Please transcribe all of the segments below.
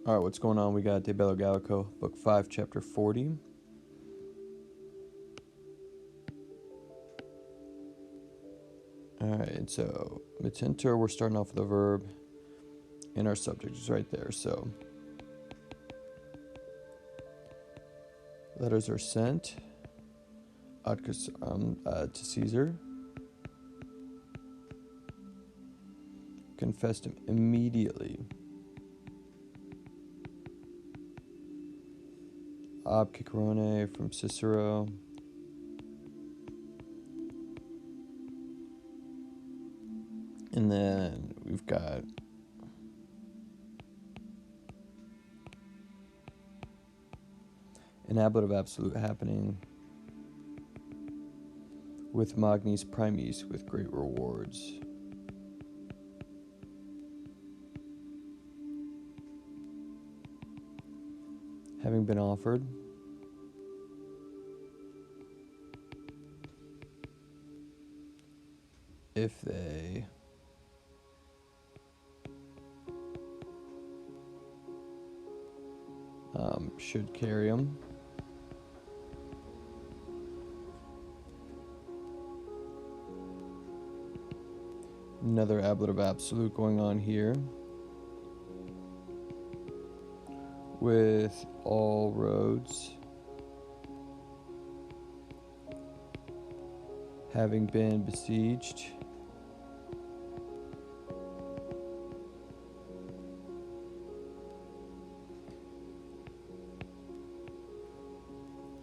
All right, what's going on? We got De Bello Gallico, Book 5, Chapter 40. All right, so Mitenter, we're starting off with a verb, and our subject is right there. So letters are sent to Caesar. Confessed him immediately. Ab Cicerone from Cicero. And then we've got an ablative absolute happening with Magnis Primis with great rewards. Having been offered, if they should carry them. Another ablative absolute going on here with all roads having been besieged.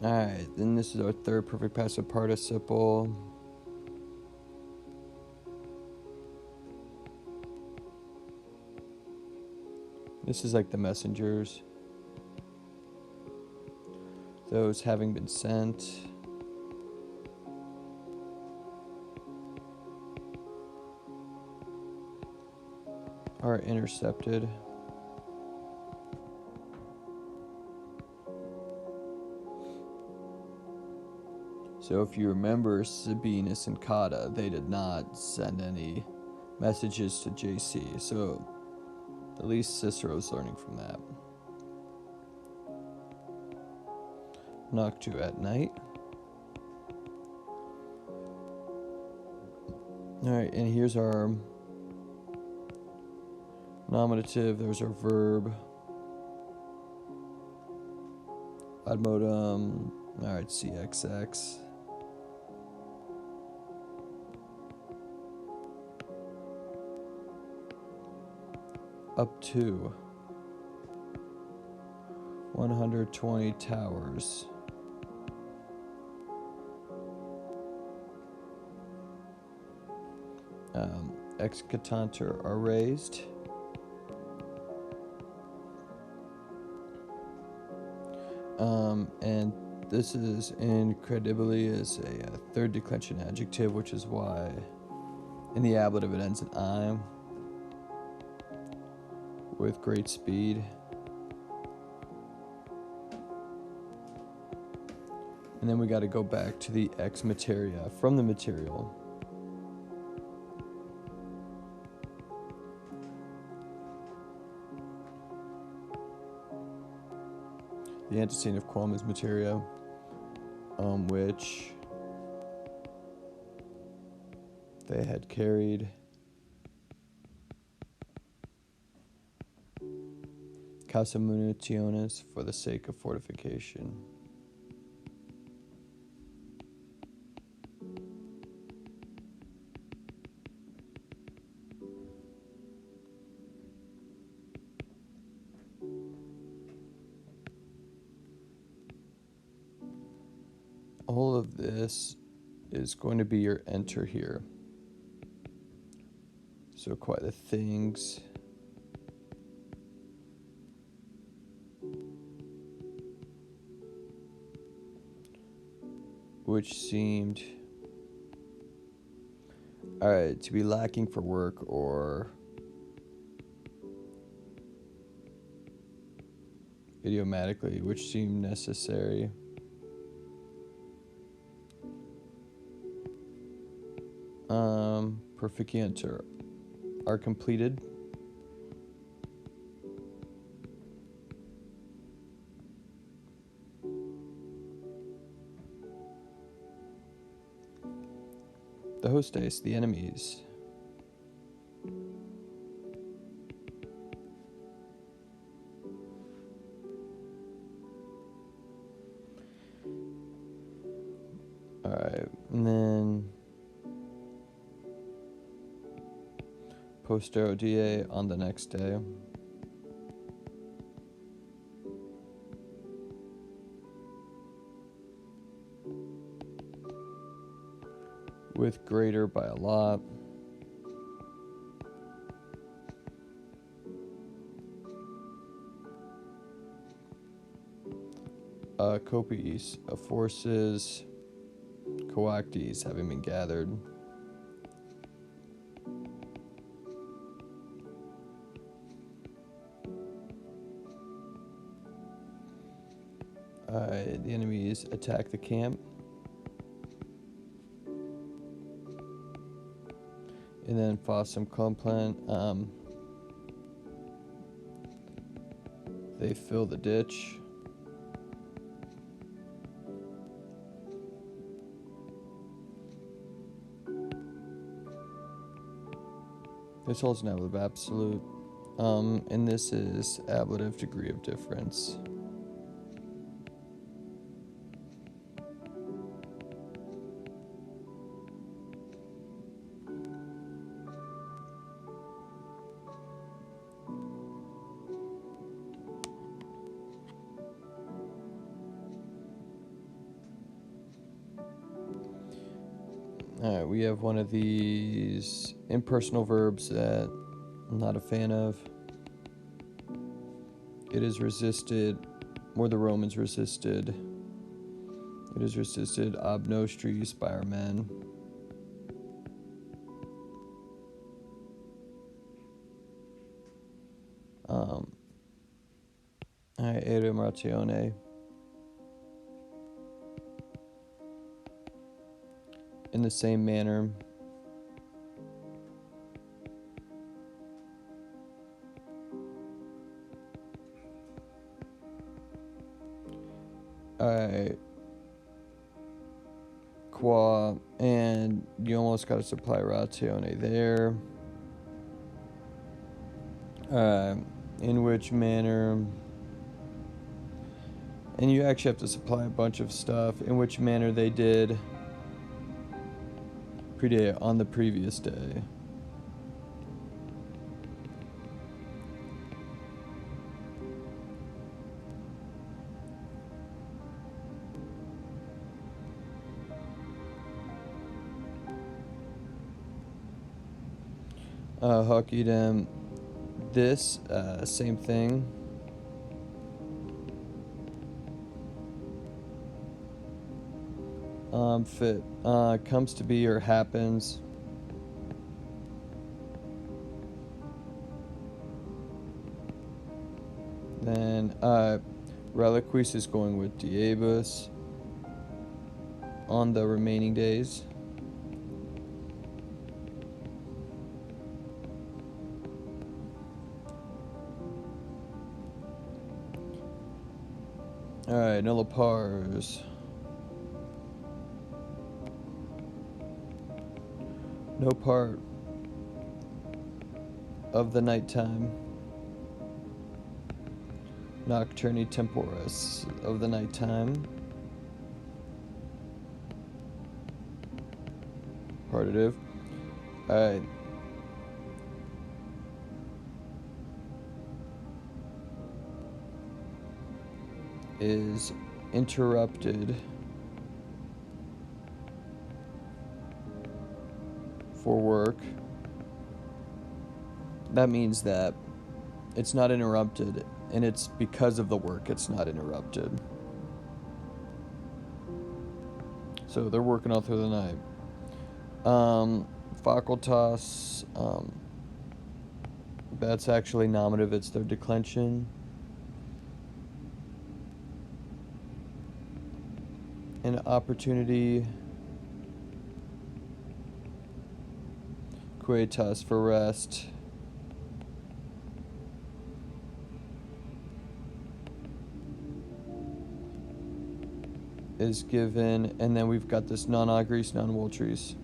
Alright, then this is our third perfect passive participle. This is like the messengers. Those having been sent. Are intercepted. So if you remember Sabinus and Cotta, they did not send any messages to JC. So at least Cicero's learning from that. Noctu at night. Alright, and here's our nominative. There's our verb. Ad modum. Alright, CXX. Up to 120 towers. Excitanter are raised. And this is incredibly is a third declension adjective, which is why in the ablative it ends in I. With great speed. And then we got to go back to the ex materia from the material. The antecedent of quam is materia, which they had carried. Causa munitionis, for the sake of fortification. All of this is going to be your enter here. So quite the things. Which seemed to be lacking for work or idiomatically, which seemed necessary. Perficienter are completed. The hostess, the enemies. Alright, and then Postero DA on the next day. With greater by a lot. Copies of forces, coactes having been gathered. The enemies attack the camp. And then Fossum Complan, they fill the ditch. This holds an ablative absolute. And this is ablative degree of difference. Alright, we have one of these impersonal verbs that I'm not a fan of. It is resisted, or the Romans resisted. It is resisted ob nostris by our men. Alright, eram ratione. In the same manner. Qua, and you almost got to supply ratione there. In which manner, and you actually have to supply a bunch of stuff. In which manner they did predate on the previous day. Hoc idem. This same thing. Fit comes to be or happens. Then reliquis is going with diebus on the remaining days. Alright, nulla pars. No part of the nighttime. Nocturni temporis of the nighttime. Partitive. Alright. Is interrupted for work. That means that it's not interrupted, and it's because of the work it's not interrupted. So they're working all through the night. Facultas, that's actually nominative, it's their declension. An opportunity. Quietas for rest. Is given, and then we've got this non agris, non vultris.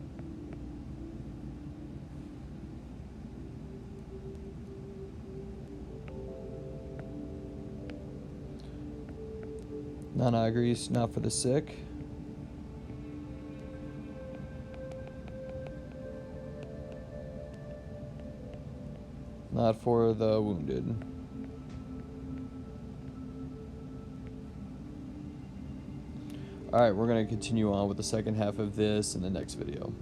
Nana agrees, not for the sick. Not for the wounded. Alright, we're going to continue on with the second half of this in the next video.